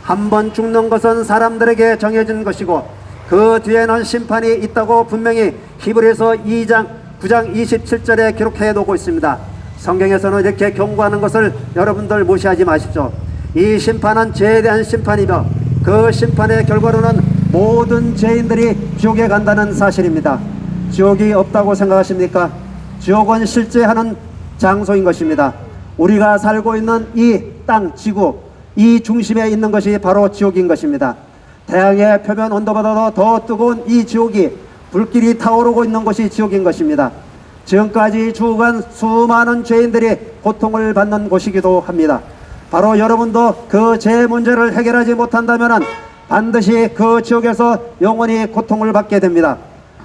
한 번 죽는 것은 사람들에게 정해진 것이고 그 뒤에는 심판이 있다고 분명히 히브리서 2장 9장 27절에 기록해 놓고 있습니다. 성경에서는 이렇게 경고하는 것을 여러분들 무시하지 마십시오. 이 심판은 죄에 대한 심판이며 그 심판의 결과로는 모든 죄인들이 지옥에 간다는 사실입니다. 지옥이 없다고 생각하십니까? 지옥은 실제 하는 장소인 것입니다. 우리가 살고 있는 이 땅, 지구, 이 중심에 있는 것이 바로 지옥인 것입니다. 태양의 표면 온도보다도 더 뜨거운 이 지옥이 불길이 타오르고 있는 것이 지옥인 것입니다. 지금까지 죽어간 수많은 죄인들이 고통을 받는 곳이기도 합니다. 바로 여러분도 그 죄 문제를 해결하지 못한다면 반드시 그 지옥에서 영원히 고통을 받게 됩니다.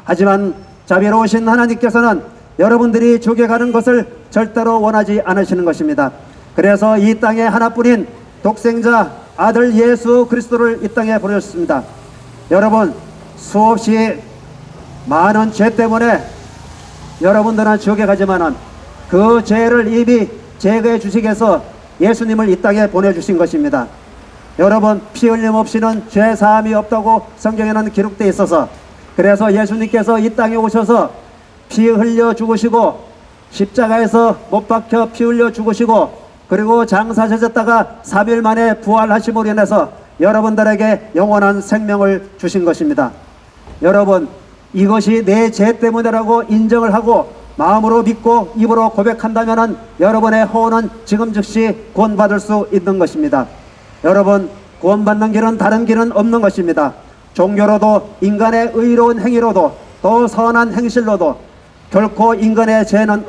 하지만 자비로우신 하나님께서는 여러분들이 지옥에 가는 것을 절대로 원하지 않으시는 것입니다. 그래서 이 땅에 하나뿐인 독생자 아들 예수 그리스도를 이 땅에 보내셨습니다. 여러분, 수없이 많은 죄 때문에 여러분들은 지옥에 가지만은 그 죄를 이미 제거해 주시기 위해서 예수님을 이 땅에 보내주신 것입니다. 여러분, 피 흘림 없이는 죄 사함이 없다고 성경에는 기록되어 있어서, 그래서 예수님께서 이 땅에 오셔서 피 흘려 죽으시고 십자가에서 못 박혀 피 흘려 죽으시고 그리고 장사되셨다가 3일 만에 부활하심으로 인해서 여러분들에게 영원한 생명을 주신 것입니다. 여러분, 이것이 내 죄 때문이라고 인정을 하고 마음으로 믿고 입으로 고백한다면 여러분의 호언은 지금 즉시 구원받을 수 있는 것입니다. 여러분, 구원받는 길은 다른 길은 없는 것입니다. 종교로도 인간의 의로운 행위로도 또 선한 행실로도 결코 인간의 죄는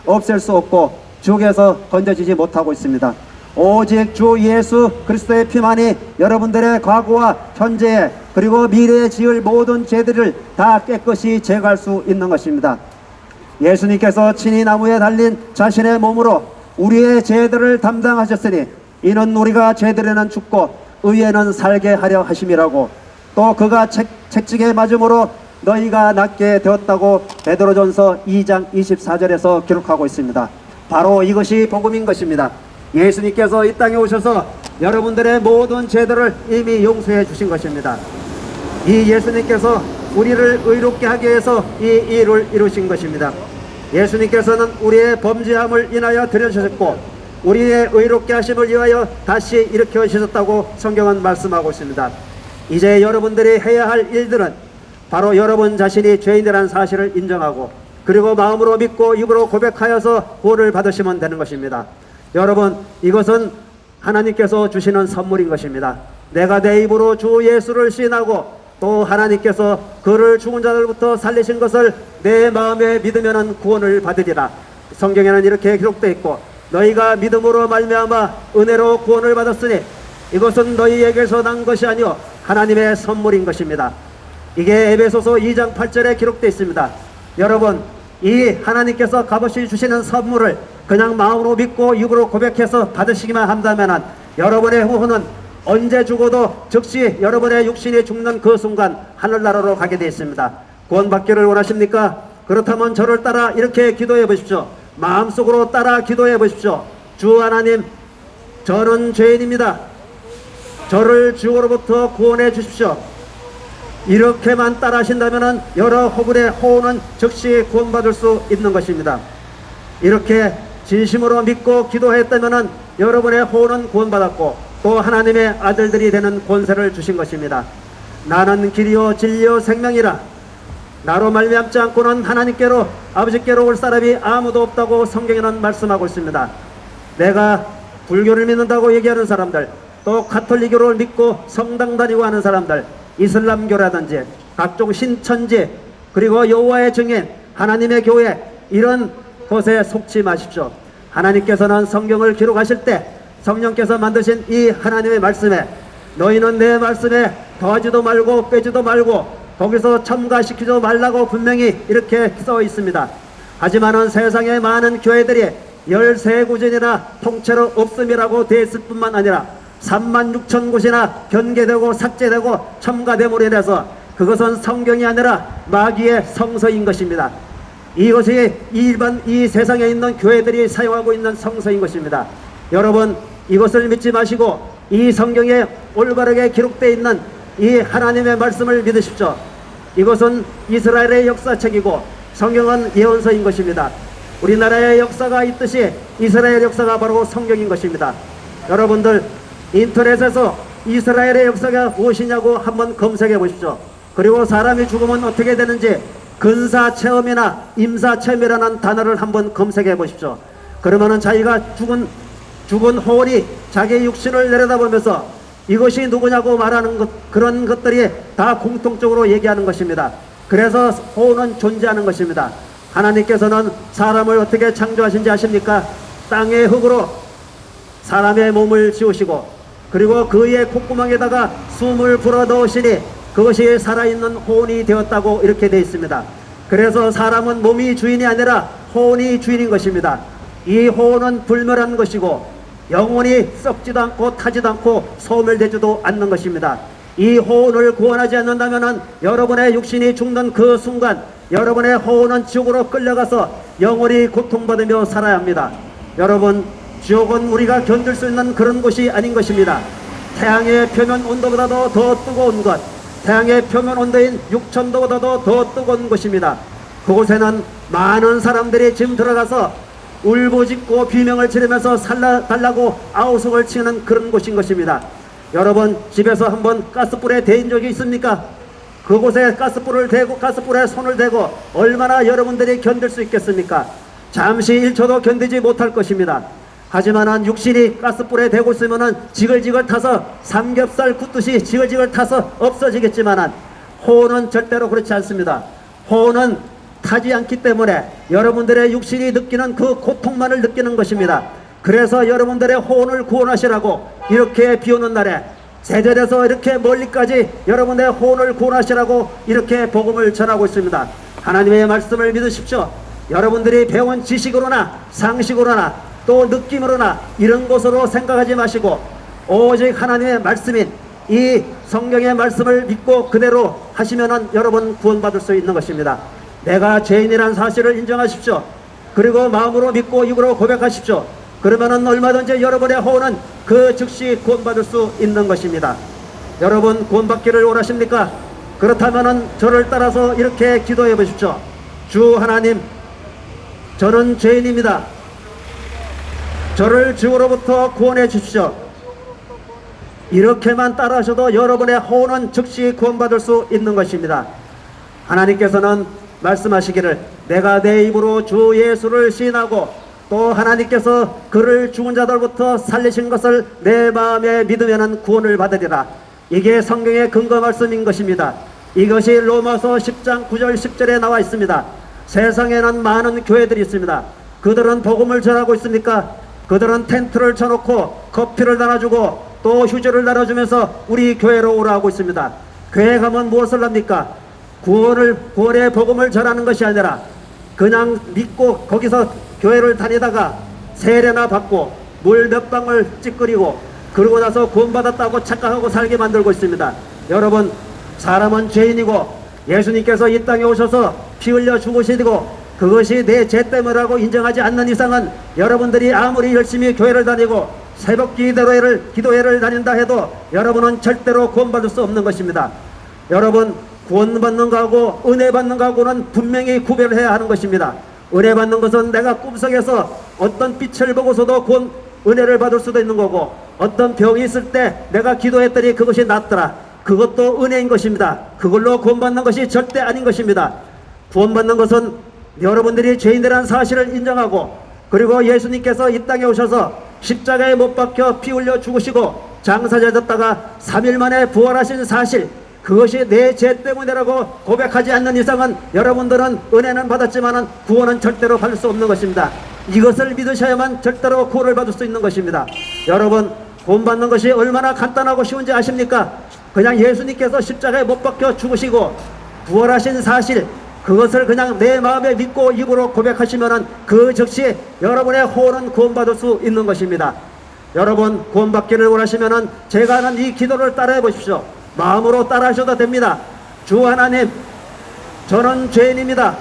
없앨 수 없고 지옥에서 건져지지 못하고 있습니다. 오직 주 예수 그리스도의 피만이 여러분들의 과거와 현재의 그리고 미래에 지을 모든 죄들을 다 깨끗이 제거할 수 있는 것입니다. 예수님께서 친히 나무에 달린 자신의 몸으로 우리의 죄들을 담당하셨으니 이는 우리가 죄들에는 죽고 의에는 살게 하려 하심이라고, 또 그가 채찍에 맞음으로 너희가 낫게 되었다고 베드로전서 2장 24절에서 기록하고 있습니다. 바로 이것이 복음인 것입니다. 예수님께서 이 땅에 오셔서 여러분들의 모든 죄들을 이미 용서해 주신 것입니다. 이 예수님께서 우리를 의롭게 하기 위해서 이 일을 이루신 것입니다. 예수님께서는 우리의 범죄함을 인하여 들여주셨고 우리의 의롭게 하심을 위하여 다시 일으켜 주셨다고 성경은 말씀하고 있습니다. 이제 여러분들이 해야 할 일들은 바로 여러분 자신이 죄인이라는 사실을 인정하고 그리고 마음으로 믿고 입으로 고백하여서 구원을 받으시면 되는 것입니다. 여러분, 이것은 하나님께서 주시는 선물인 것입니다. 내가 내 입으로 주 예수를 시인하고 또 하나님께서 그를 죽은 자들부터 살리신 것을 내 마음에 믿으면 구원을 받으리라. 성경에는 이렇게 기록되어 있고 너희가 믿음으로 말미암아 은혜로 구원을 받았으니 이것은 너희에게서 난 것이 아니요 하나님의 선물인 것입니다. 이게 에베소서 2장 8절에 기록되어 있습니다. 여러분, 이 하나님께서 값없이 주시는 선물을 그냥 마음으로 믿고 입으로 고백해서 받으시기만 한다면 여러분의 후혼은 언제 죽어도 즉시 여러분의 육신이 죽는 그 순간 하늘나라로 가게 되어 있습니다. 구원받기를 원하십니까? 그렇다면 저를 따라 이렇게 기도해 보십시오. 마음속으로 따라 기도해 보십시오. 주 하나님, 저는 죄인입니다. 저를 지옥으로부터 구원해 주십시오. 이렇게만 따라 하신다면 여러 호분의 호언은 즉시 구원받을 수 있는 것입니다. 이렇게 진심으로 믿고 기도했다면 여러분의 호언은 구원받았고 또 하나님의 아들들이 되는 권세를 주신 것입니다. 나는 길이요 진리요 생명이라. 나로 말미암지 않고는 하나님께로 아버지께로 올 사람이 아무도 없다고 성경에는 말씀하고 있습니다. 내가 불교를 믿는다고 얘기하는 사람들, 또 가톨릭교를 믿고 성당 다니고 하는 사람들, 이슬람교라든지 각종 신천지 그리고 여호와의 증인, 하나님의 교회, 이런 것에 속지 마십시오. 하나님께서는 성경을 기록하실 때 성령께서 만드신 이 하나님의 말씀에 너희는 내 말씀에 더하지도 말고 빼지도 말고 거기서 첨가시키지 말라고 분명히 이렇게 써 있습니다. 하지만은 세상에 많은 교회들이 13구전이나 통째로 없음이라고 되어 있을 뿐만 아니라 36,000곳이나 변개되고 삭제되고 첨가됨으로 인해서 그것은 성경이 아니라 마귀의 성서인 것입니다. 이것이 일반 이 세상에 있는 교회들이 사용하고 있는 성서인 것입니다. 여러분, 이것을 믿지 마시고 이 성경에 올바르게 기록되어 있는 이 하나님의 말씀을 믿으십시오. 이것은 이스라엘의 역사책이고 성경은 예언서인 것입니다. 우리나라의 역사가 있듯이 이스라엘 역사가 바로 성경인 것입니다. 여러분들 인터넷에서 이스라엘의 역사가 무엇이냐고 한번 검색해 보십시오. 그리고 사람이 죽으면 어떻게 되는지 근사체험이나 임사체험이라는 단어를 한번 검색해 보십시오. 그러면은 자기가 죽은 혼이 자기 육신을 내려다보면서 이것이 누구냐고 말하는 그런 것들이 다 공통적으로 얘기하는 것입니다. 그래서 혼은 존재하는 것입니다. 하나님께서는 사람을 어떻게 창조하신지 아십니까? 땅의 흙으로 사람의 몸을 지으시고 그리고 그의 콧구멍에다가 숨을 불어 넣으시니 그것이 살아있는 혼이 되었다고 이렇게 되어 있습니다. 그래서 사람은 몸이 주인이 아니라 혼이 주인인 것입니다. 이 혼은 불멸한 것이고 영혼이 썩지도 않고 타지도 않고 소멸되지도 않는 것입니다. 이 혼을 구원하지 않는다면 여러분의 육신이 죽는 그 순간 여러분의 혼은 지옥으로 끌려가서 영원히 고통받으며 살아야 합니다. 여러분, 지옥은 우리가 견딜 수 있는 그런 곳이 아닌 것입니다. 태양의 표면 온도보다도 더 뜨거운 것, 태양의 표면 온도인 6,000도보다도 더 뜨거운 곳입니다. 그곳에는 많은 사람들이 지금 들어가서 울부짖고 비명을 지르면서 살라달라고 아우성을 치는 그런 곳인 것입니다. 여러분, 집에서 한번 가스불에 데인 적이 있습니까? 그곳에 가스불을 대고 가스불에 손을 대고 얼마나 여러분들이 견딜 수 있겠습니까? 잠시 1초도 견디지 못할 것입니다. 하지만은 육신이 가스불에 대고 있으면은 지글지글 타서 삼겹살 굽듯이 지글지글 타서 없어지겠지만은 혼은 절대로 그렇지 않습니다. 혼은 타지 않기 때문에 여러분들의 육신이 느끼는 그 고통만을 느끼는 것입니다. 그래서 여러분들의 혼을 구원하시라고 이렇게 비오는 날에 세절에서 이렇게 멀리까지 여러분의 혼을 구원하시라고 이렇게 복음을 전하고 있습니다. 하나님의 말씀을 믿으십시오. 여러분들이 배운 지식으로나 상식으로나 또 느낌으로나 이런 것으로 생각하지 마시고 오직 하나님의 말씀인 이 성경의 말씀을 믿고 그대로 하시면은 여러분 구원받을 수 있는 것입니다. 내가 죄인이라는 사실을 인정하십시오. 그리고 마음으로 믿고 입으로 고백하십시오. 그러면은 얼마든지 여러분의 혼은 그 즉시 구원받을 수 있는 것입니다. 여러분 구원받기를 원하십니까? 그렇다면은 저를 따라서 이렇게 기도해 보십시오. 주 하나님, 저는 죄인입니다. 저를 지옥으로부터 구원해 주십시오. 이렇게만 따라하셔도 여러분의 혼은 즉시 구원받을 수 있는 것입니다. 하나님께서는 말씀하시기를 내가 내 입으로 주 예수를 시인하고 또 하나님께서 그를 죽은 자들부터 살리신 것을 내 마음에 믿으면 구원을 받으리라. 이게 성경의 근거 말씀인 것입니다. 이것이 로마서 10장 9절 10절에 나와 있습니다. 세상에는 많은 교회들이 있습니다. 그들은 복음을 전하고 있습니까? 그들은 텐트를 쳐놓고 커피를 나눠주고 또 휴지를 나눠주면서 우리 교회로 오라 하고 있습니다. 교회 가면 무엇을 합니까? 구원의 복음을 전하는 것이 아니라 그냥 믿고 거기서 교회를 다니다가 세례나 받고 물 몇 방울 찌끄리고 그러고 나서 구원받았다고 착각하고 살게 만들고 있습니다. 여러분, 사람은 죄인이고 예수님께서 이 땅에 오셔서 피 흘려 죽으시고 그것이 내 죄 때문이라고 인정하지 않는 이상은 여러분들이 아무리 열심히 교회를 다니고 새벽 기도회를 다닌다 해도 여러분은 절대로 구원받을 수 없는 것입니다. 여러분, 구원받는 거하고 은혜 받는 거하고는 분명히 구별을 해야 하는 것입니다. 은혜 받는 것은 내가 꿈속에서 어떤 빛을 보고서도 은혜를 받을 수도 있는 거고 어떤 병이 있을 때 내가 기도했더니 그것이 낫더라. 그것도 은혜인 것입니다. 그걸로 구원받는 것이 절대 아닌 것입니다. 구원받는 것은 여러분들이 죄인이라는 사실을 인정하고 그리고 예수님께서 이 땅에 오셔서 십자가에 못 박혀 피 흘려 죽으시고 장사되셨다가 3일 만에 부활하신 사실, 그것이 내 죄 때문이라고 고백하지 않는 이상은 여러분들은 은혜는 받았지만 구원은 절대로 받을 수 없는 것입니다. 이것을 믿으셔야만 절대로 구원을 받을 수 있는 것입니다. 여러분, 구원받는 것이 얼마나 간단하고 쉬운지 아십니까? 그냥 예수님께서 십자가에 못 박혀 죽으시고 부활하신 사실, 그것을 그냥 내 마음에 믿고 입으로 고백하시면 그 즉시 여러분의 혼은 구원받을 수 있는 것입니다. 여러분, 구원받기를 원하시면 제가 하는 이 기도를 따라해 보십시오. 마음으로 따라하셔도 됩니다. 주 하나님, 저는 죄인입니다.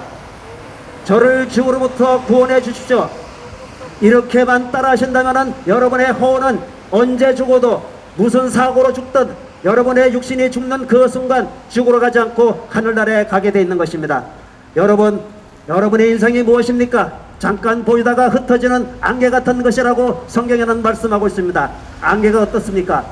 저를 지옥으로부터 구원해 주십시오. 이렇게만 따라하신다면 여러분의 혼은 언제 죽어도 무슨 사고로 죽든 여러분의 육신이 죽는 그 순간 죽으러 가지 않고 하늘나라에 가게 돼 있는 것입니다. 여러분, 여러분의 인생이 무엇입니까? 잠깐 보이다가 흩어지는 안개 같은 것이라고 성경에는 말씀하고 있습니다. 안개가 어떻습니까?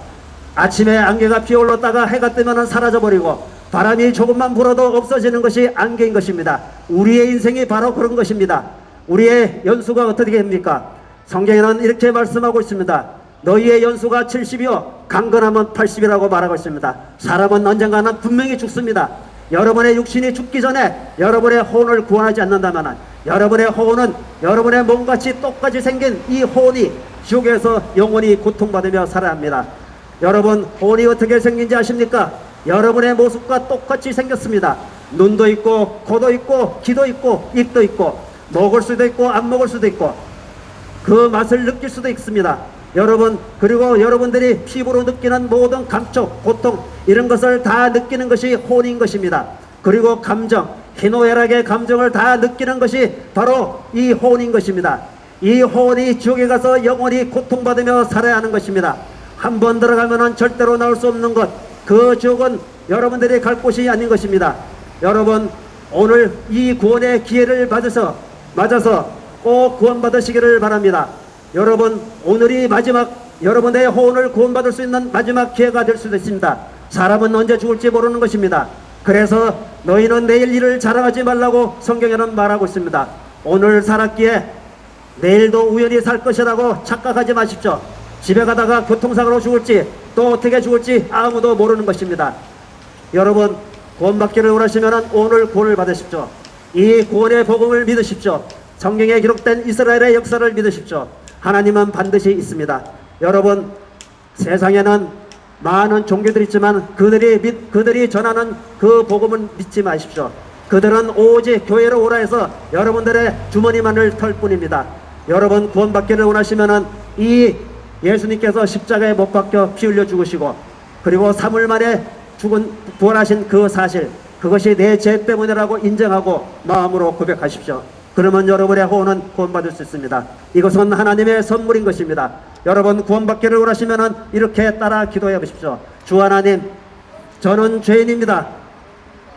아침에 안개가 피어올랐다가 해가 뜨면 사라져버리고 바람이 조금만 불어도 없어지는 것이 안개인 것입니다. 우리의 인생이 바로 그런 것입니다. 우리의 연수가 어떻게 됩니까? 성경에는 이렇게 말씀하고 있습니다. 너희의 연수가 70이요 강건하면 80이라고 말하고 있습니다. 사람은 언젠가는 분명히 죽습니다. 여러분의 육신이 죽기 전에 여러분의 혼을 구원하지 않는다면 여러분의 혼은 여러분의 몸같이 똑같이 생긴 이 혼이 지옥에서 영원히 고통받으며 살아야 합니다. 여러분, 혼이 어떻게 생긴지 아십니까? 여러분의 모습과 똑같이 생겼습니다. 눈도 있고 코도 있고 귀도 있고 입도 있고 먹을 수도 있고 안 먹을 수도 있고 그 맛을 느낄 수도 있습니다. 여러분, 그리고 여러분들이 피부로 느끼는 모든 감촉, 고통 이런 것을 다 느끼는 것이 혼인 것입니다. 그리고 감정, 희노애락의 감정을 다 느끼는 것이 바로 이 혼인 것입니다. 이 혼이 지옥에 가서 영원히 고통받으며 살아야 하는 것입니다. 한 번 들어가면 절대로 나올 수 없는 것, 그 지옥은 여러분들이 갈 곳이 아닌 것입니다. 여러분, 오늘 이 구원의 기회를 맞아서 꼭 구원받으시기를 바랍니다. 여러분, 오늘이 마지막 여러분의 혼을 구원받을 수 있는 마지막 기회가 될 수도 있습니다. 사람은 언제 죽을지 모르는 것입니다. 그래서 너희는 내일 일을 자랑하지 말라고 성경에는 말하고 있습니다. 오늘 살았기에 내일도 우연히 살 것이라고 착각하지 마십시오. 집에 가다가 교통사고로 죽을지 또 어떻게 죽을지 아무도 모르는 것입니다. 여러분, 구원받기를 원하시면 오늘 구원을 받으십시오. 이 구원의 복음을 믿으십시오. 성경에 기록된 이스라엘의 역사를 믿으십시오. 하나님은 반드시 있습니다. 여러분, 세상에는 많은 종교들이 있지만 그들이 전하는 그 복음은 믿지 마십시오. 그들은 오직 교회로 오라 해서 여러분들의 주머니만을 털 뿐입니다. 여러분, 구원받기를 원하시면 이 예수님께서 십자가에 못 박혀 피 흘려 죽으시고 그리고 3일 만에 부활하신 그 사실, 그것이 내 죄 때문이라고 인정하고 마음으로 고백하십시오. 그러면 여러분의 혼은 구원받을 수 있습니다. 이것은 하나님의 선물인 것입니다. 여러분, 구원받기를 원하시면 이렇게 따라 기도해 보십시오. 주 하나님, 저는 죄인입니다.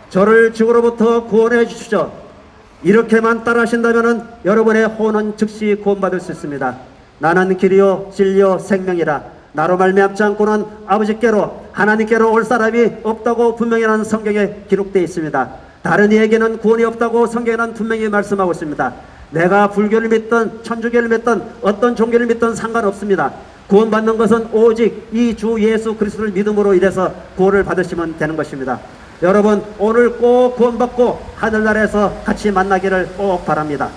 저를 죽음으로부터 구원해 주십시오. 이렇게만 따라 하신다면 여러분의 혼은 즉시 구원받을 수 있습니다. 나는 길이요 진리요 생명이라. 나로 말미암지 않고는 아버지께로 하나님께로 올 사람이 없다고 분명히는 성경에 기록되어 있습니다. 다른 이에게는 구원이 없다고 성경에는 분명히 말씀하고 있습니다. 내가 불교를 믿든 천주교를 믿든 어떤 종교를 믿든 상관없습니다. 구원받는 것은 오직 이 주 예수 그리스도를 믿음으로 인해서 구원을 받으시면 되는 것입니다. 여러분, 오늘 꼭 구원받고 하늘나라에서 같이 만나기를 꼭 바랍니다.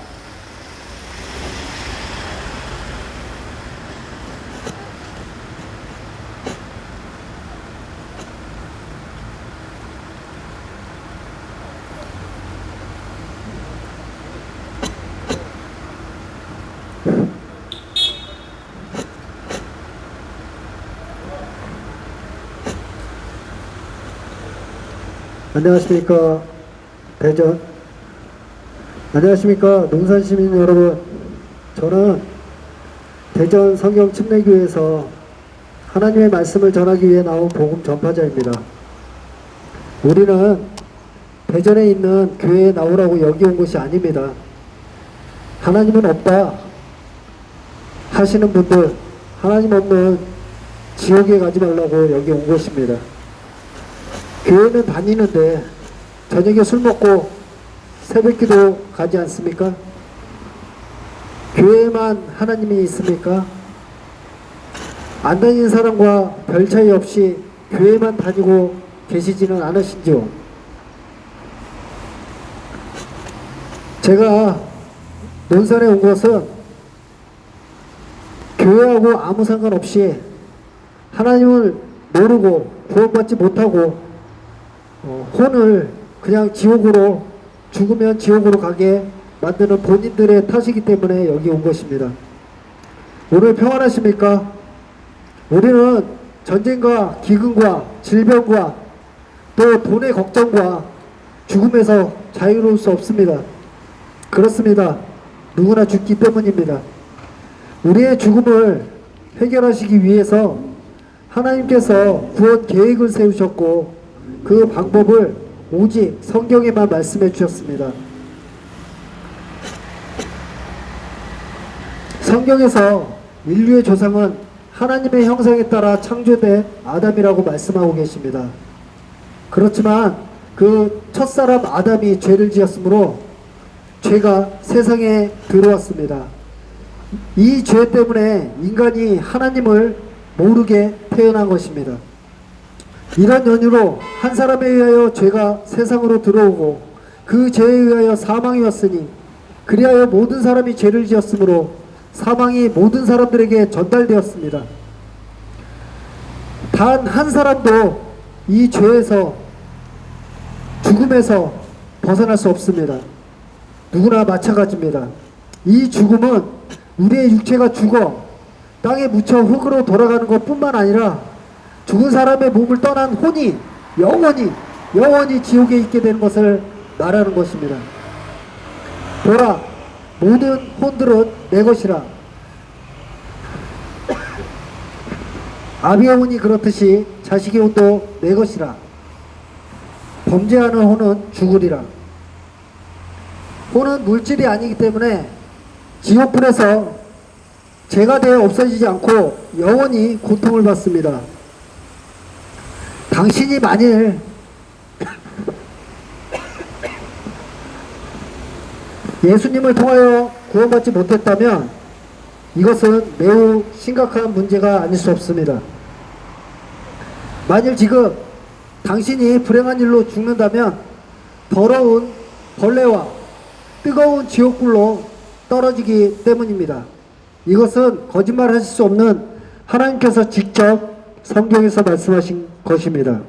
안녕하십니까, 대전. 안녕하십니까, 농산시민 여러분. 저는 대전 성경침례교회에서 하나님의 말씀을 전하기 위해 나온 복음 전파자입니다. 우리는 대전에 있는 교회에 나오라고 여기 온 것이 아닙니다. 하나님은 없다 하시는 분들, 하나님 없는 지옥에 가지 말라고 여기 온 것입니다. 교회는 다니는데 저녁에 술 먹고 새벽기도 가지 않습니까? 교회만 하나님이 있습니까? 안 다니는 사람과 별 차이 없이 교회만 다니고 계시지는 않으신지요? 제가 논산에 온 것은 교회하고 아무 상관없이 하나님을 모르고 구원받지 못하고 혼을 그냥 지옥으로, 죽으면 지옥으로 가게 만드는 본인들의 탓이기 때문에 여기 온 것입니다. 오늘 평안하십니까? 우리는 전쟁과 기근과 질병과 또 돈의 걱정과 죽음에서 자유로울 수 없습니다. 그렇습니다. 누구나 죽기 때문입니다. 우리의 죽음을 해결하시기 위해서 하나님께서 구원 계획을 세우셨고 그 방법을 오직 성경에만 말씀해 주셨습니다. 성경에서 인류의 조상은 하나님의 형상에 따라 창조된 아담이라고 말씀하고 계십니다. 그렇지만 그 첫사람 아담이 죄를 지었으므로 죄가 세상에 들어왔습니다. 이 죄 때문에 인간이 하나님을 모르게 태어난 것입니다. 이런 연유로 한 사람에 의하여 죄가 세상으로 들어오고 그 죄에 의하여 사망이 왔으니 그리하여 모든 사람이 죄를 지었으므로 사망이 모든 사람들에게 전달되었습니다. 단 한 사람도 이 죄에서 죽음에서 벗어날 수 없습니다. 누구나 마찬가지입니다. 이 죽음은 우리의 육체가 죽어 땅에 묻혀 흙으로 돌아가는 것뿐만 아니라 죽은 사람의 몸을 떠난 혼이 영원히 지옥에 있게 되는 것을 말하는 것입니다. 보라, 모든 혼들은 내 것이라. 아비의 혼이 그렇듯이 자식의 혼도 내 것이라. 범죄하는 혼은 죽으리라. 혼은 물질이 아니기 때문에 지옥불에서 죄가 되어 없어지지 않고 영원히 고통을 받습니다. 당신이 만일 예수님을 통하여 구원받지 못했다면 이것은 매우 심각한 문제가 아닐 수 없습니다. 만일 지금 당신이 불행한 일로 죽는다면 더러운 벌레와 뜨거운 지옥불로 떨어지기 때문입니다. 이것은 거짓말하실 수 없는 하나님께서 직접 성경에서 말씀하신 것입니다.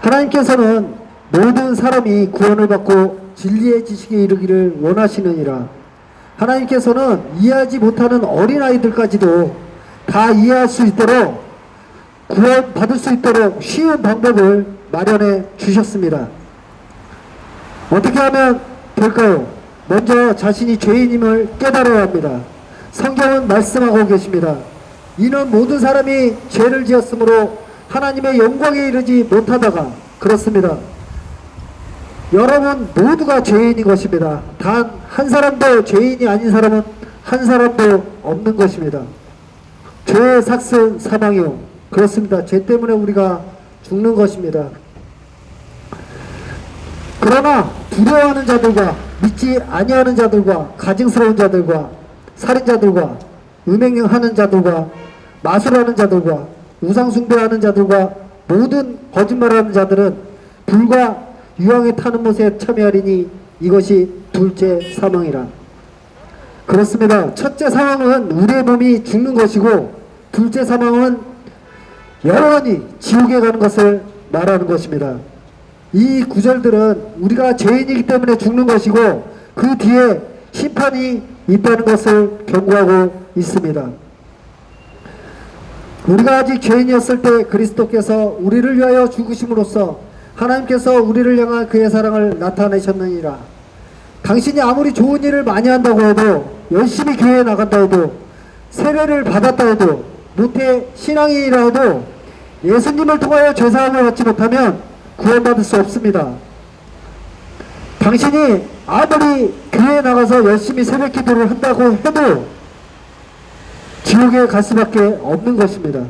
하나님께서는 모든 사람이 구원을 받고 진리의 지식에 이르기를 원하시느니라. 하나님께서는 이해하지 못하는 어린아이들까지도 다 이해할 수 있도록 구원 받을 수 있도록 쉬운 방법을 마련해 주셨습니다. 어떻게 하면 될까요? 먼저 자신이 죄인임을 깨달아야 합니다. 성경은 말씀하고 계십니다. 이는 모든 사람이 죄를 지었으므로 하나님의 영광에 이르지 못하다가. 그렇습니다. 여러분 모두가 죄인인 것입니다. 단 한 사람도 죄인이 아닌 사람은 한 사람도 없는 것입니다. 죄의 삭은 사망이요. 그렇습니다. 죄 때문에 우리가 죽는 것입니다. 그러나 두려워하는 자들과 믿지 아니하는 자들과 가증스러운 자들과 살인자들과 음행하는 자들과 마술하는 자들과 우상숭배하는 자들과 모든 거짓말하는 자들은 불과 유황에 타는 못에 참여하리니 이것이 둘째 사망이라. 그렇습니다. 첫째 사망은 우리의 몸이 죽는 것이고 둘째 사망은 영원히 지옥에 가는 것을 말하는 것입니다. 이 구절들은 우리가 죄인이기 때문에 죽는 것이고 그 뒤에 심판이 있다는 것을 경고하고 있습니다. 우리가 아직 죄인이었을 때 그리스도께서 우리를 위하여 죽으심으로써 하나님께서 우리를 향한 그의 사랑을 나타내셨느니라. 당신이 아무리 좋은 일을 많이 한다고 해도, 열심히 교회에 나간다 해도, 세례를 받았다 해도, 모태 신앙인이라 해도 예수님을 통하여 죄사함을 받지 못하면 구원받을 수 없습니다. 당신이 아무리 교회에 나가서 열심히 새벽 기도를 한다고 해도 지옥에 갈 수밖에 없는 것입니다.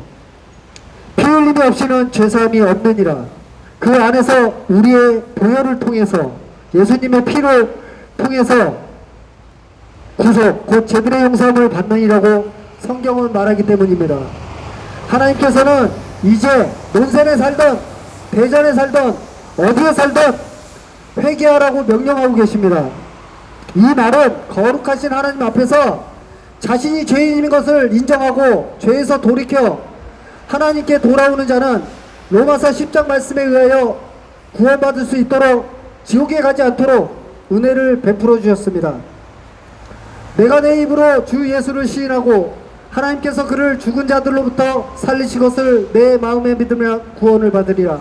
피 흘림이 없이는 죄사함이 없느니라. 그 안에서 우리의 보혈을 통해서, 예수님의 피를 통해서 구속, 곧 죄들의 용서함을 받느니라고 성경은 말하기 때문입니다. 하나님께서는 이제 논산에 살던 대전에 살던 어디에 살던 회개하라고 명령하고 계십니다. 이 말은 거룩하신 하나님 앞에서 자신이 죄인인 것을 인정하고 죄에서 돌이켜 하나님께 돌아오는 자는 로마서 10장 말씀에 의하여 구원받을 수 있도록 지옥에 가지 않도록 은혜를 베풀어 주셨습니다. 내가 내 입으로 주 예수를 시인하고 하나님께서 그를 죽은 자들로부터 살리신 것을 내 마음에 믿으면 구원을 받으리라.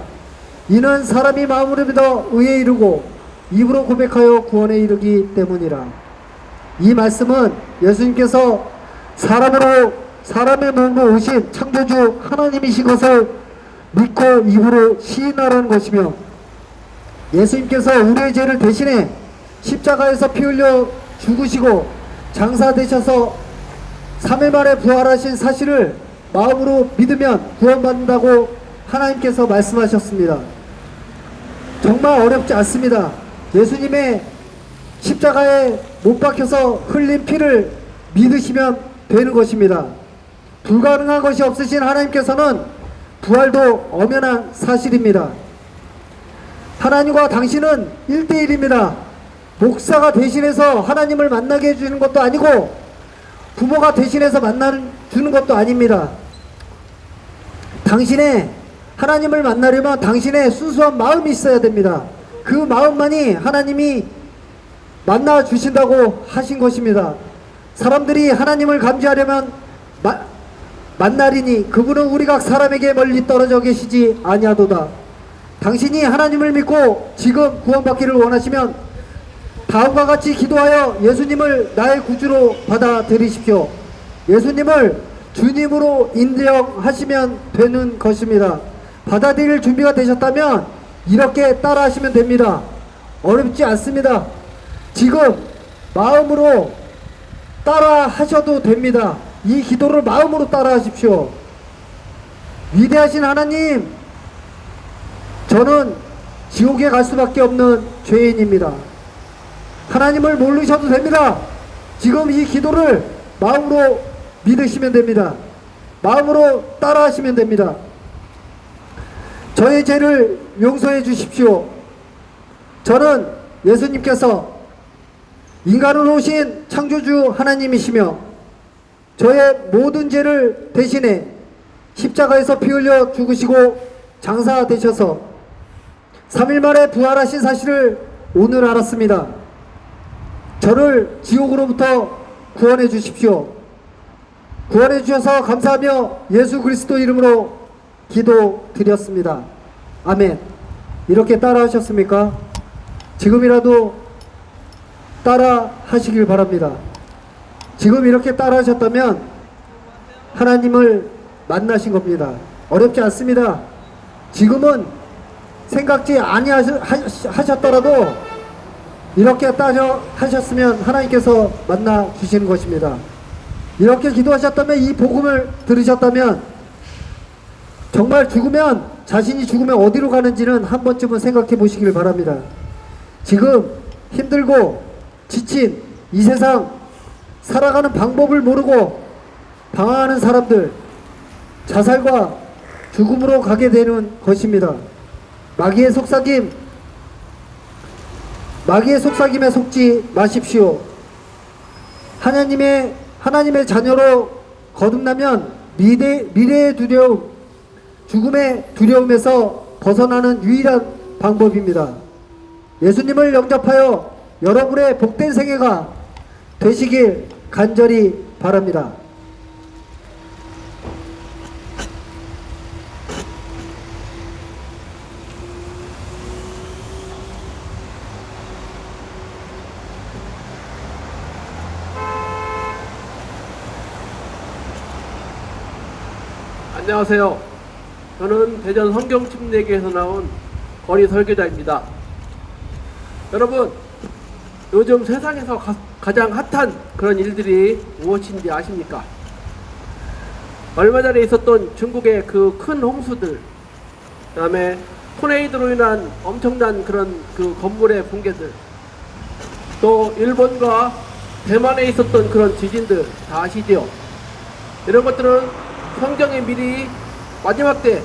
이는 사람이 마음으로 믿어 의에 이르고 입으로 고백하여 구원에 이르기 때문이라. 이 말씀은 예수님께서 사람으로 사람의 몸으로 오신 창조주 하나님이신 것을 믿고 입으로 시인하라는 것이며, 예수님께서 우리의 죄를 대신해 십자가에서 피 흘려 죽으시고 장사되셔서 3일 만에 부활하신 사실을 마음으로 믿으면 구원받는다고 하나님께서 말씀하셨습니다. 정말 어렵지 않습니다. 예수님의 십자가에 못 박혀서 흘린 피를 믿으시면 되는 것입니다. 불가능한 것이 없으신 하나님께서는 부활도 엄연한 사실입니다. 하나님과 당신은 1대1입니다. 목사가 대신해서 하나님을 만나게 해주는 것도 아니고 부모가 대신해서 만나주는 것도 아닙니다. 하나님을 만나려면 당신의 순수한 마음이 있어야 됩니다. 그 마음만이 하나님이 만나 주신다고 하신 것입니다. 사람들이 하나님을 감지하려면 만나리니 그분은 우리 각 사람에게 멀리 떨어져 계시지 아니하도다. 당신이 하나님을 믿고 지금 구원받기를 원하시면 다음과 같이 기도하여 예수님을 나의 구주로 받아들이십시오. 예수님을 주님으로 인정하시면 되는 것입니다. 받아들일 준비가 되셨다면 이렇게 따라 하시면 됩니다. 어렵지 않습니다. 지금 마음으로 따라 하셔도 됩니다. 이 기도를 마음으로 따라 하십시오. 위대하신 하나님, 저는 지옥에 갈 수밖에 없는 죄인입니다. 하나님을 모르셔도 됩니다. 지금 이 기도를 마음으로 믿으시면 됩니다. 마음으로 따라 하시면 됩니다. 저의 죄를 용서해 주십시오. 저는 예수님께서 인간으로 오신 창조주 하나님이시며 저의 모든 죄를 대신해 십자가에서 피 흘려 죽으시고 장사되셔서 3일 만에 부활하신 사실을 오늘 알았습니다. 저를 지옥으로부터 구원해 주십시오. 구원해 주셔서 감사하며 예수 그리스도 이름으로 기도드렸습니다. 아멘. 이렇게 따라 하셨습니까? 지금이라도 따라 하시길 바랍니다. 지금 이렇게 따라 하셨다면 하나님을 만나신 겁니다. 어렵지 않습니다. 지금은 생각지 아니하셨더라도 이렇게 따져 하셨으면 하나님께서 만나 주시는 것입니다. 이렇게 기도하셨다면, 이 복음을 들으셨다면, 정말 자신이 죽으면 어디로 가는지는 한 번쯤은 생각해 보시길 바랍니다. 지금 힘들고 지친 이 세상 살아가는 방법을 모르고 방황하는 사람들, 자살과 죽음으로 가게 되는 것입니다. 마귀의 속삭임에 속지 마십시오. 하나님의 자녀로 거듭나면 미래의 두려움, 죽음의 두려움에서 벗어나는 유일한 방법입니다. 예수님을 영접하여 여러분의 복된 생애가 되시길 간절히 바랍니다. 안녕하세요. 저는 대전 성경침례교에서 나온 거리 설교자입니다. 여러분, 요즘 세상에서 가장 핫한 그런 일들이 무엇인지 아십니까? 얼마 전에 있었던 중국의 그 큰 홍수들, 그 다음에 토네이도로 인한 엄청난 그런 그 건물의 붕괴들, 또 일본과 대만에 있었던 그런 지진들 다 아시죠? 이런 것들은 성경에 미리 마지막 때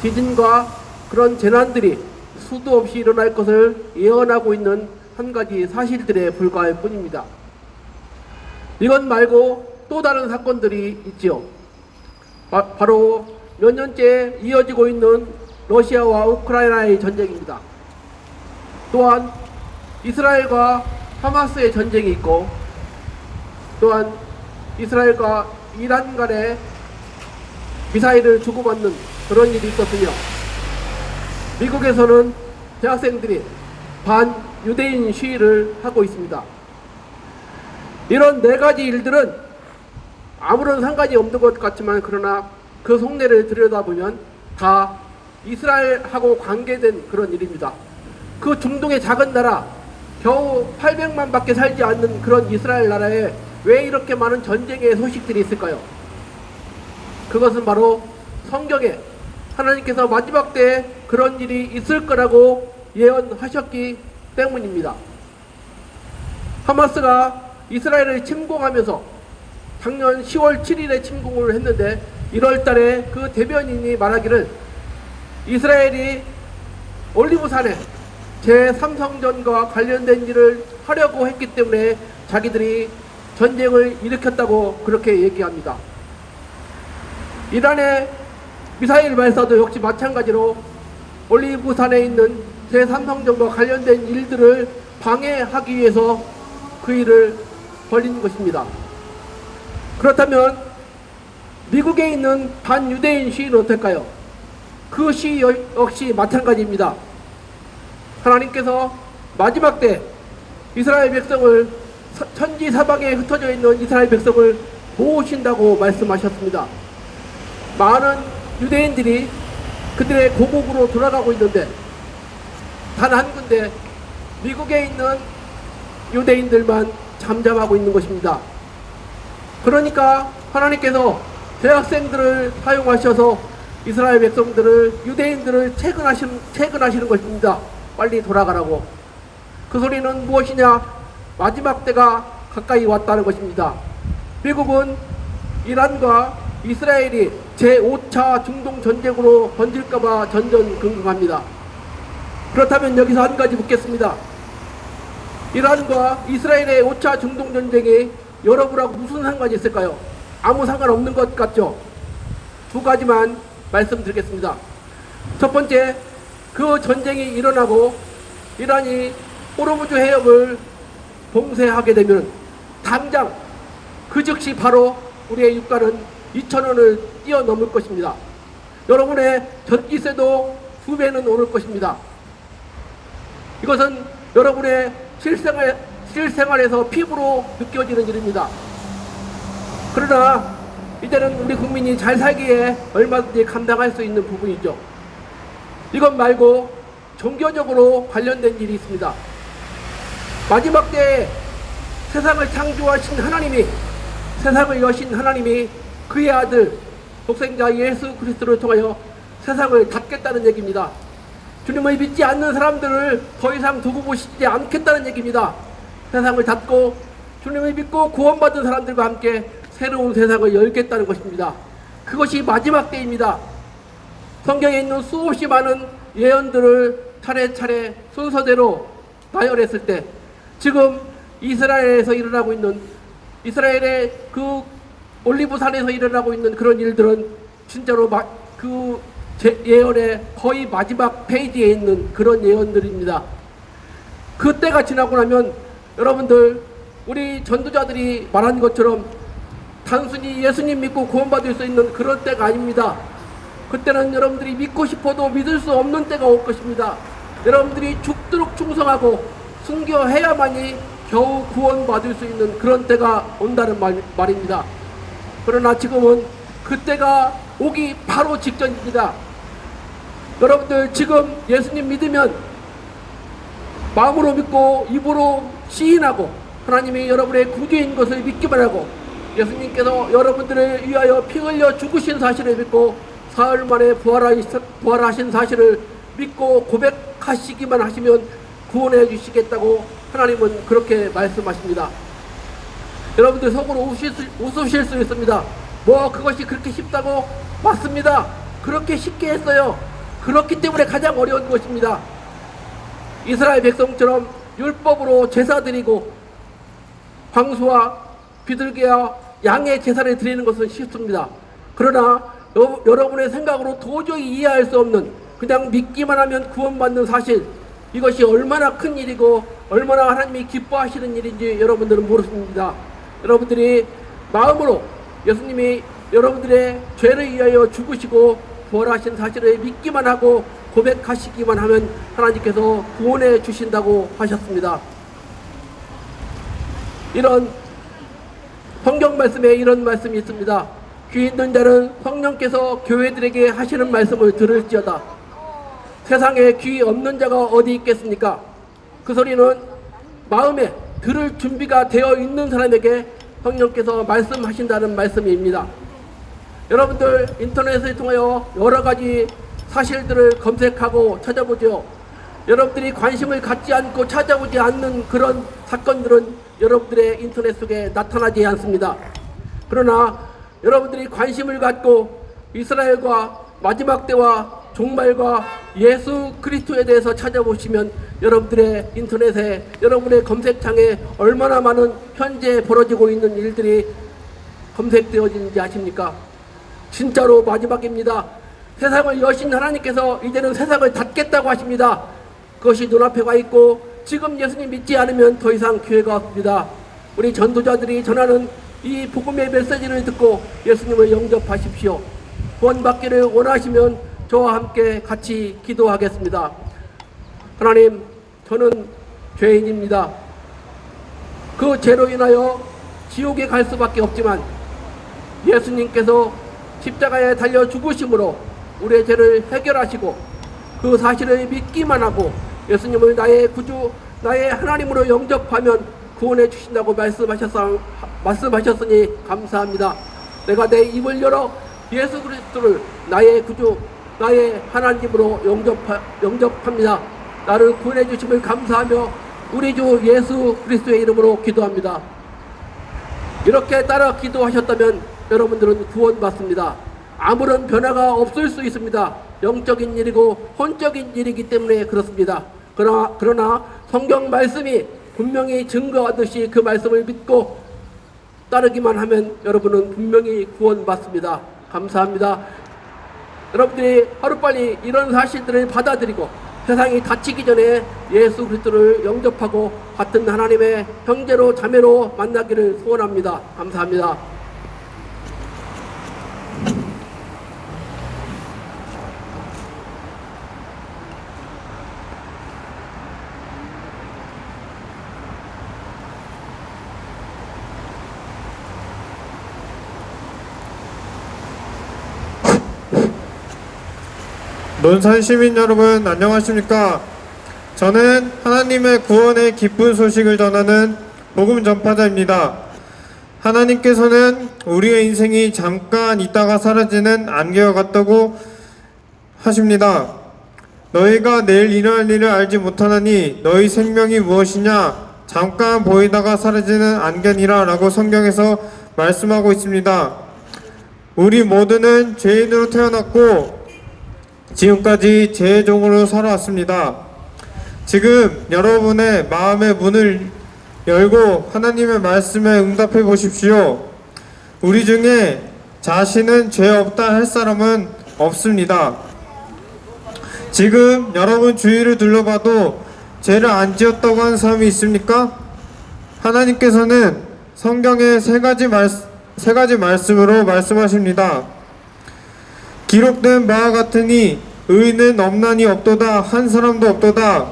지진과 그런 재난들이 수도 없이 일어날 것을 예언하고 있는 한 가지 사실들에 불과할 뿐입니다. 이것 말고 또 다른 사건들이 있지요. 바로 몇 년째 이어지고 있는 러시아와 우크라이나의 전쟁입니다. 또한 이스라엘과 하마스의 전쟁이 있고, 또한 이스라엘과 이란 간에 미사일을 주고받는 그런 일이 있었으며, 미국에서는 대학생들이 반유대인 시위를 하고 있습니다. 이런 네 가지 일들은 아무런 상관이 없는 것 같지만 그러나 그 속내를 들여다보면 다 이스라엘하고 관계된 그런 일입니다. 그 중동의 작은 나라, 겨우 800만 밖에 살지 않는 그런 이스라엘 나라에 왜 이렇게 많은 전쟁의 소식들이 있을까요? 그것은 바로 성경에 하나님께서 마지막 때에 그런 일이 있을 거라고 예언하셨기 때문입니다. 하마스가 이스라엘을 침공하면서 작년 10월 7일에 침공을 했는데 1월 달에 그 대변인이 말하기를 이스라엘이 올리브산에 제3성전과 관련된 일을 하려고 했기 때문에 자기들이 전쟁을 일으켰다고 그렇게 얘기합니다. 이란의 미사일 발사도 역시 마찬가지로 올리브산에 있는 제3성전과 관련된 일들을 방해하기 위해서 그 일을 벌인 것입니다. 그렇다면 미국에 있는 반유대인 시위는 어떨까요? 그 시위 역시 마찬가지입니다. 하나님께서 마지막 때 이스라엘 백성을 천지 사방에 흩어져 있는 이스라엘 백성을 모으신다고 말씀하셨습니다. 많은 유대인들이 그들의 고국으로 돌아가고 있는데 단 한 군데 미국에 있는 유대인들만 잠잠하고 있는 것입니다. 그러니까 하나님께서 대학생들을 사용하셔서 이스라엘 백성들을 유대인들을 퇴근하시는 것입니다. 빨리 돌아가라고. 그 소리는 무엇이냐? 마지막 때가 가까이 왔다는 것입니다. 미국은 이란과 이스라엘이 제5차 중동 전쟁으로 번질까봐 전전긍긍합니다. 그렇다면 여기서 한 가지 묻겠습니다. 이란과 이스라엘의 5차 중동 전쟁이 여러분하고 무슨 상관이 있을까요? 아무 상관없는 것 같죠? 두 가지만 말씀드리겠습니다. 첫 번째, 그 전쟁이 일어나고 이란이 호르무즈 해협을 봉쇄하게 되면 당장 그 즉시 바로 우리의 유가는 2,000원을 뛰어넘을 것입니다. 여러분의 전기세도 2배는 오를 것입니다. 이것은 여러분의 실생활에서 피부로 느껴지는 일입니다. 그러나 이제는 우리 국민이 잘 살기에 얼마든지 감당할 수 있는 부분이죠. 이것 말고 종교적으로 관련된 일이 있습니다. 마지막 때에 세상을 창조하신 하나님이, 세상을 여신 하나님이 그의 아들 독생자 예수 그리스도를 통하여 세상을 닫겠다는 얘기입니다. 주님을 믿지 않는 사람들을 더 이상 두고 보시지 않겠다는 얘기입니다. 세상을 닫고 주님을 믿고 구원받은 사람들과 함께 새로운 세상을 열겠다는 것입니다. 그것이 마지막 때입니다. 성경에 있는 수없이 많은 예언들을 차례차례 순서대로 나열했을 때 지금 이스라엘에서 일어나고 있는, 이스라엘의 그 올리브산에서 일어나고 있는 그런 일들은 진짜로 그 예언의 거의 마지막 페이지에 있는 그런 예언들입니다. 그 때가 지나고 나면 여러분들, 우리 전도자들이 말한 것처럼 단순히 예수님 믿고 구원받을 수 있는 그런 때가 아닙니다. 그때는 여러분들이 믿고 싶어도 믿을 수 없는 때가 올 것입니다. 여러분들이 죽도록 충성하고 순교해야만이 겨우 구원받을 수 있는 그런 때가 온다는 말입니다. 그러나 지금은 그때가 오기 바로 직전입니다. 여러분들 지금 예수님 믿으면 마음으로 믿고 입으로 시인하고 하나님이 여러분의 구주인 것을 믿기만 하고 예수님께서 여러분들을 위하여 피 흘려 죽으신 사실을 믿고 사흘 만에 부활하신 사실을 믿고 고백하시기만 하시면 구원해 주시겠다고 하나님은 그렇게 말씀하십니다. 여러분들 속으로 웃으실 수 있습니다. 뭐 그것이 그렇게 쉽다고? 맞습니다. 그렇게 쉽게 했어요. 그렇기 때문에 가장 어려운 것입니다. 이스라엘 백성처럼 율법으로 제사 드리고 황소와 비둘기와 양의 제사를 드리는 것은 쉽습니다. 그러나 여러분의 생각으로 도저히 이해할 수 없는, 그냥 믿기만 하면 구원받는 사실, 이것이 얼마나 큰 일이고 얼마나 하나님이 기뻐하시는 일인지 여러분들은 모르십니다. 여러분들이 마음으로 예수님이 여러분들의 죄를 위하여 죽으시고 부활하신 사실을 믿기만 하고 고백하시기만 하면 하나님께서 구원해 주신다고 하셨습니다. 이런 성경 말씀에 이런 말씀이 있습니다. 귀 있는 자는 성령께서 교회들에게 하시는 말씀을 들을지어다. 세상에 귀 없는 자가 어디 있겠습니까? 그 소리는 마음에 들을 준비가 되어 있는 사람에게 성령께서 말씀하신다는 말씀입니다. 여러분들 인터넷을 통하여 여러 가지 사실들을 검색하고 찾아보죠. 여러분들이 관심을 갖지 않고 찾아보지 않는 그런 사건들은 여러분들의 인터넷 속에 나타나지 않습니다. 그러나 여러분들이 관심을 갖고 이스라엘과 마지막 때와 종말과 예수 그리스도에 대해서 찾아보시면 여러분들의 인터넷에, 여러분의 검색창에 얼마나 많은 현재 벌어지고 있는 일들이 검색되어지는지 아십니까? 진짜로 마지막입니다. 세상을 여신 하나님께서 이제는 세상을 닫겠다고 하십니다. 그것이 눈앞에 와 있고 지금 예수님 믿지 않으면 더 이상 기회가 없습니다. 우리 전도자들이 전하는 이 복음의 메시지를 듣고 예수님을 영접하십시오. 구원받기를 원하시면 저와 함께 같이 기도하겠습니다. 하나님, 저는 죄인입니다. 그 죄로 인하여 지옥에 갈 수밖에 없지만 예수님께서 십자가에 달려 죽으심으로 우리의 죄를 해결하시고 그 사실을 믿기만 하고 예수님을 나의 구주, 나의 하나님으로 영접하면 구원해 주신다고 말씀하셨으니 감사합니다. 내가 내 입을 열어 예수 그리스도를 나의 구주, 나의 하나님으로 영접합니다. 나를 구원해 주심을 감사하며 우리 주 예수 그리스도의 이름으로 기도합니다. 이렇게 따라 기도하셨다면 여러분들은 구원받습니다. 아무런 변화가 없을 수 있습니다. 영적인 일이고 혼적인 일이기 때문에 그렇습니다. 그러나 성경 말씀이 분명히 증거하듯이 그 말씀을 믿고 따르기만 하면 여러분은 분명히 구원받습니다. 감사합니다. 여러분들이 하루빨리 이런 사실들을 받아들이고 세상이 닫히기 전에 예수 그리스도를 영접하고 같은 하나님의 형제로 자매로 만나기를 소원합니다. 감사합니다. 논산 시민 여러분 안녕하십니까? 저는 하나님의 구원의 기쁜 소식을 전하는 복음 전파자입니다. 하나님께서는 우리의 인생이 잠깐 있다가 사라지는 안개와 같다고 하십니다. 너희가 내일 일어날 일을 알지 못하나니 너희 생명이 무엇이냐? 잠깐 보이다가 사라지는 안개니라 라고 성경에서 말씀하고 있습니다. 우리 모두는 죄인으로 태어났고 지금까지 죄의 종으로 살아왔습니다. 지금 여러분의 마음의 문을 열고 하나님의 말씀에 응답해 보십시오. 우리 중에 자신은 죄 없다 할 사람은 없습니다. 지금 여러분 주위를 둘러봐도 죄를 안 지었다고 하는 사람이 있습니까? 하나님께서는 성경의 세 가지 말씀으로 말씀하십니다. 기록된 바와 같으니 의인은 없나니 없도다 한 사람도 없도다.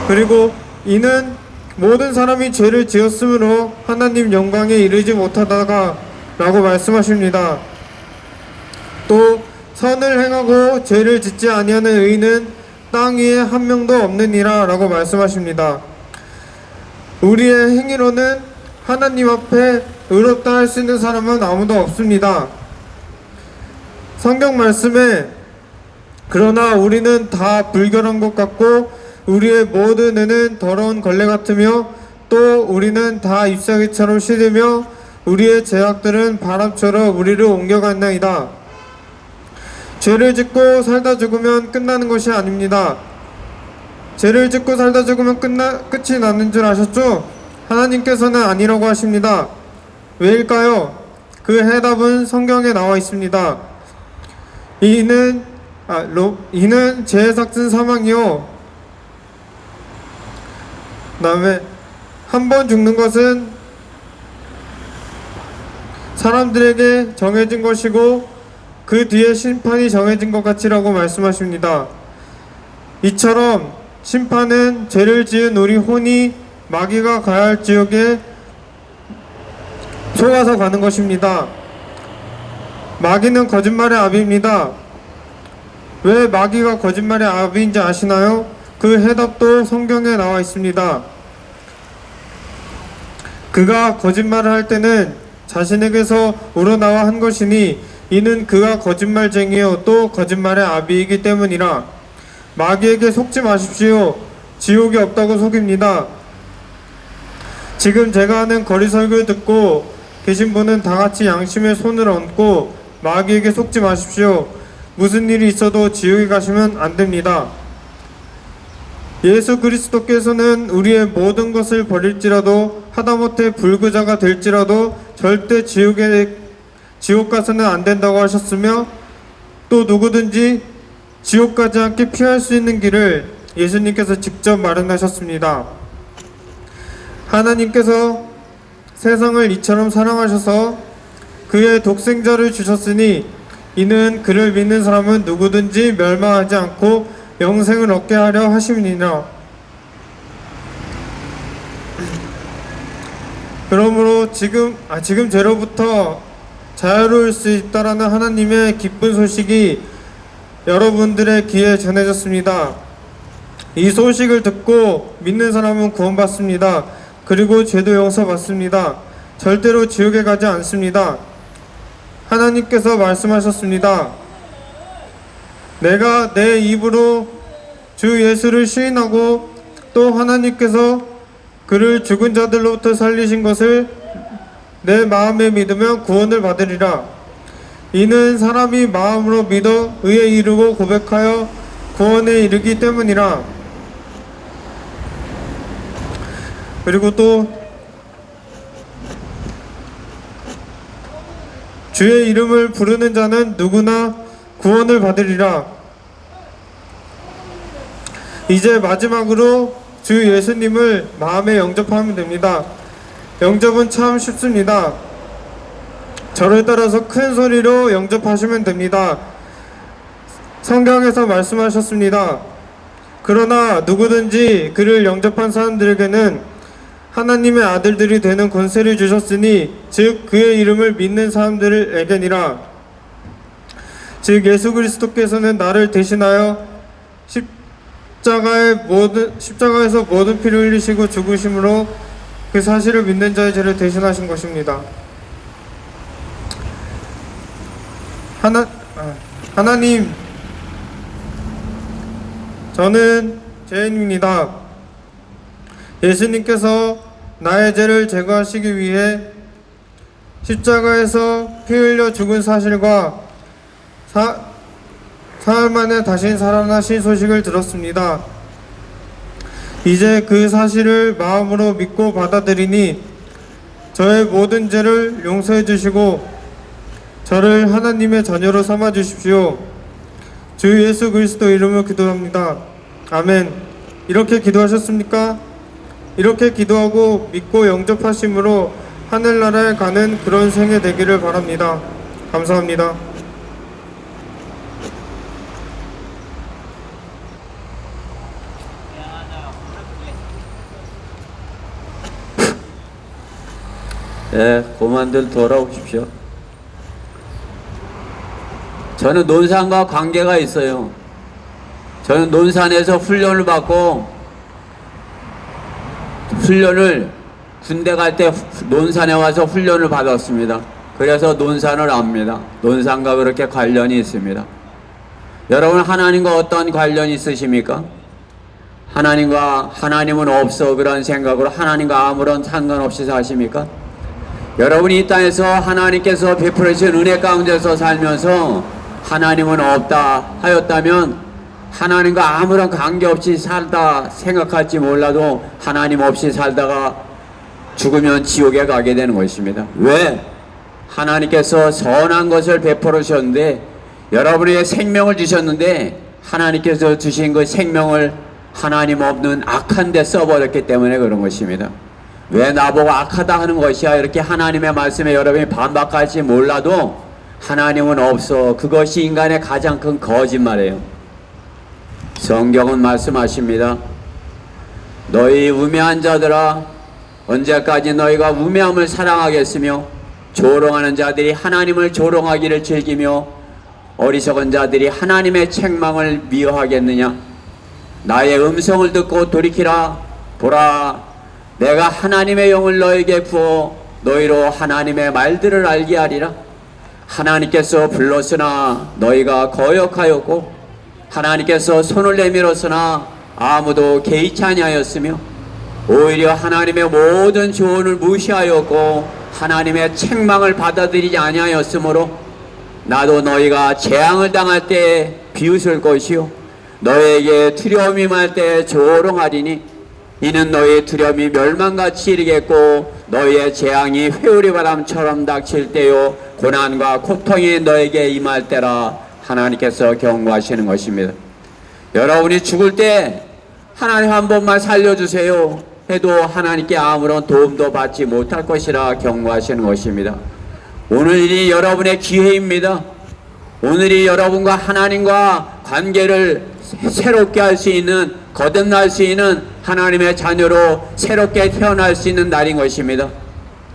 그리고 이는 모든 사람이 죄를 지었으므로 하나님 영광에 이르지 못하다가 라고 말씀하십니다. 또 선을 행하고 죄를 짓지 아니하는 의인은 땅 위에 한 명도 없느니라 라고 말씀하십니다. 우리의 행위로는 하나님 앞에 의롭다 할 수 있는 사람은 아무도 없습니다. 성경 말씀에 그러나 우리는 다 불결한 것 같고 우리의 모든 애는 더러운 걸레 같으며 또 우리는 다 잎사귀처럼 시들며 우리의 죄악들은 바람처럼 우리를 옮겨간나이다. 죄를 짓고 살다 죽으면 끝나는 것이 아닙니다. 죄를 짓고 살다 죽으면 끝이 나는 줄 아셨죠? 하나님께서는 아니라고 하십니다. 왜일까요? 그 해답은 성경에 나와 있습니다. 이는 죄의 삭은 사망이요. 그 다음에 한 번 죽는 것은 사람들에게 정해진 것이고 그 뒤에 심판이 정해진 것 같이라고 말씀하십니다. 이처럼 심판은 죄를 지은 우리 혼이 마귀가 가야 할 지옥에 속아서 가는 것입니다. 마귀는 거짓말의 아비입니다. 왜 마귀가 거짓말의 아비인지 아시나요? 그 해답도 성경에 나와 있습니다. 그가 거짓말을 할 때는 자신에게서 우러나와 한 것이니 이는 그가 거짓말쟁이요 또 거짓말의 아비이기 때문이라. 마귀에게 속지 마십시오. 지옥이 없다고 속입니다. 지금 제가 하는 거리 설교를 듣고 계신 분은 다 같이 양심의 손을 얹고 마귀에게 속지 마십시오. 무슨 일이 있어도 지옥에 가시면 안 됩니다. 예수 그리스도께서는 우리의 모든 것을 버릴지라도 하다못해 불구자가 될지라도 절대 지옥 가서는 안 된다고 하셨으며 또 누구든지 지옥 가지 않게 피할 수 있는 길을 예수님께서 직접 마련하셨습니다. 하나님께서 세상을 이처럼 사랑하셔서 그의 독생자를 주셨으니 이는 그를 믿는 사람은 누구든지 멸망하지 않고 영생을 얻게 하려 하심이니라. 그러므로 지금 죄로부터 자유로울 수 있다라는 하나님의 기쁜 소식이 여러분들의 귀에 전해졌습니다. 이 소식을 듣고 믿는 사람은 구원받습니다. 그리고 죄도 용서받습니다. 절대로 지옥에 가지 않습니다. 하나님께서 말씀하셨습니다. 내가 내 입으로 주 예수를 시인하고 또 하나님께서 그를 죽은 자들로부터 살리신 것을 내 마음에 믿으면 구원을 받으리라. 이는 사람이 마음으로 믿어 의에 이르고 고백하여 구원에 이르기 때문이라. 그리고 또 주의 이름을 부르는 자는 누구나 구원을 받으리라. 이제 마지막으로 주 예수님을 마음에 영접하면 됩니다. 영접은 참 쉽습니다. 저를 따라서 큰 소리로 영접하시면 됩니다. 성경에서 말씀하셨습니다. 그러나 누구든지 그를 영접한 사람들에게는 하나님의 아들들이 되는 권세를 주셨으니 즉 그의 이름을 믿는 사람들에게니라. 즉 예수 그리스도께서는 나를 대신하여 십자가에서 모든 피를 흘리시고 죽으심으로 그 사실을 믿는 자의 죄를 대신하신 것입니다. 하나님, 저는 죄인입니다. 예수님께서 나의 죄를 제거하시기 위해 십자가에서 피 흘려 죽은 사실과 사흘 만에 다시 살아나신 소식을 들었습니다. 이제 그 사실을 마음으로 믿고 받아들이니 저의 모든 죄를 용서해 주시고 저를 하나님의 자녀로 삼아 주십시오. 주 예수 그리스도 이름으로 기도합니다. 아멘. 이렇게 기도하셨습니까? 이렇게 기도하고 믿고 영접하심으로 하늘나라에 가는 그런 생애 되기를 바랍니다. 감사합니다. 네, 고만들 돌아오십시오. 저는 논산과 관계가 있어요. 저는 논산에서 훈련을 받고 군대 갈 때 논산에 와서 훈련을 받았습니다. 그래서 논산을 압니다. 논산과 그렇게 관련이 있습니다. 여러분, 하나님과 어떤 관련이 있으십니까? 하나님은 없어 그런 생각으로 하나님과 아무런 상관없이 사십니까? 여러분이 이 땅에서 하나님께서 베풀으신 은혜 가운데서 살면서 하나님은 없다 하였다면 하나님과 아무런 관계없이 살다 생각할지 몰라도 하나님 없이 살다가 죽으면 지옥에 가게 되는 것입니다. 왜? 하나님께서 선한 것을 베풀어 주셨는데 여러분에게 생명을 주셨는데 하나님께서 주신 그 생명을 하나님 없는 악한 데 써버렸기 때문에 그런 것입니다. 왜 나보고 악하다 하는 것이야? 이렇게 하나님의 말씀에 여러분이 반박할지 몰라도 하나님은 없어. 그것이 인간의 가장 큰 거짓말이에요. 성경은 말씀하십니다. 너희 우매한 자들아, 언제까지 너희가 우매함을 사랑하겠으며 조롱하는 자들이 하나님을 조롱하기를 즐기며 어리석은 자들이 하나님의 책망을 미워하겠느냐? 나의 음성을 듣고 돌이키라. 보라, 내가 하나님의 영을 너에게 부어 너희로 하나님의 말들을 알게 하리라. 하나님께서 불렀으나 너희가 거역하였고 하나님께서 손을 내밀었으나 아무도 개의치 아니하였으며 오히려 하나님의 모든 조언을 무시하였고 하나님의 책망을 받아들이지 아니하였으므로 나도 너희가 재앙을 당할 때 비웃을 것이요 너희에게 두려움이 임할 때 조롱하리니 이는 너희의 두려움이 멸망같이 이르겠고 너희의 재앙이 회오리 바람처럼 닥칠 때요 고난과 고통이 너에게 임할 때라. 하나님께서 경고하시는 것입니다. 여러분이 죽을 때 하나님 한 번만 살려주세요 해도 하나님께 아무런 도움도 받지 못할 것이라 경고하시는 것입니다. 오늘이 여러분의 기회입니다. 오늘이 여러분과 하나님과 관계를 새롭게 할 수 있는, 거듭날 수 있는 하나님의 자녀로 새롭게 태어날 수 있는 날인 것입니다.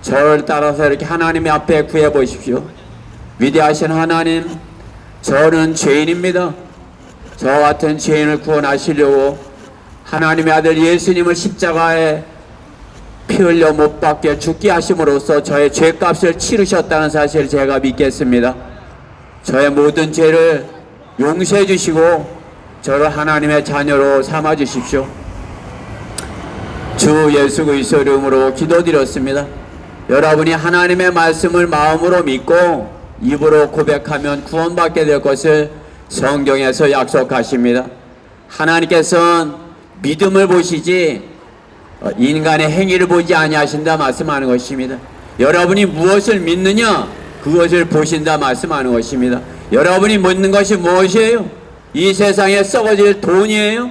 저를 따라서 이렇게 하나님의 앞에 구해 보십시오. 위대하신 하나님, 저는 죄인입니다. 저 같은 죄인을 구원하시려고 하나님의 아들 예수님을 십자가에 피 흘려 못 박혀 죽게 하심으로써 저의 죄값을 치르셨다는 사실을 제가 믿겠습니다. 저의 모든 죄를 용서해 주시고 저를 하나님의 자녀로 삼아 주십시오. 주 예수 그리스도 이름으로 기도드렸습니다. 여러분이 하나님의 말씀을 마음으로 믿고 입으로 고백하면 구원받게 될 것을 성경에서 약속하십니다. 하나님께서는 믿음을 보시지 인간의 행위를 보지 아니하신다 말씀하는 것입니다. 여러분이 무엇을 믿느냐 그것을 보신다 말씀하는 것입니다. 여러분이 믿는 것이 무엇이에요? 이 세상에 썩어질 돈이에요?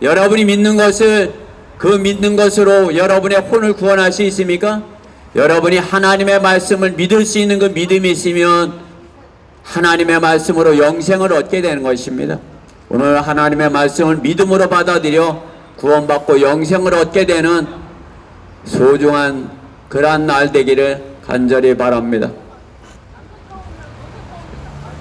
여러분이 믿는 것을 그 믿는 것으로 여러분의 혼을 구원할 수 있습니까? 여러분이 하나님의 말씀을 믿을 수 있는 그 믿음이 있으면 하나님의 말씀으로 영생을 얻게 되는 것입니다. 오늘 하나님의 말씀을 믿음으로 받아들여 구원받고 영생을 얻게 되는 소중한 그러한 날 되기를 간절히 바랍니다.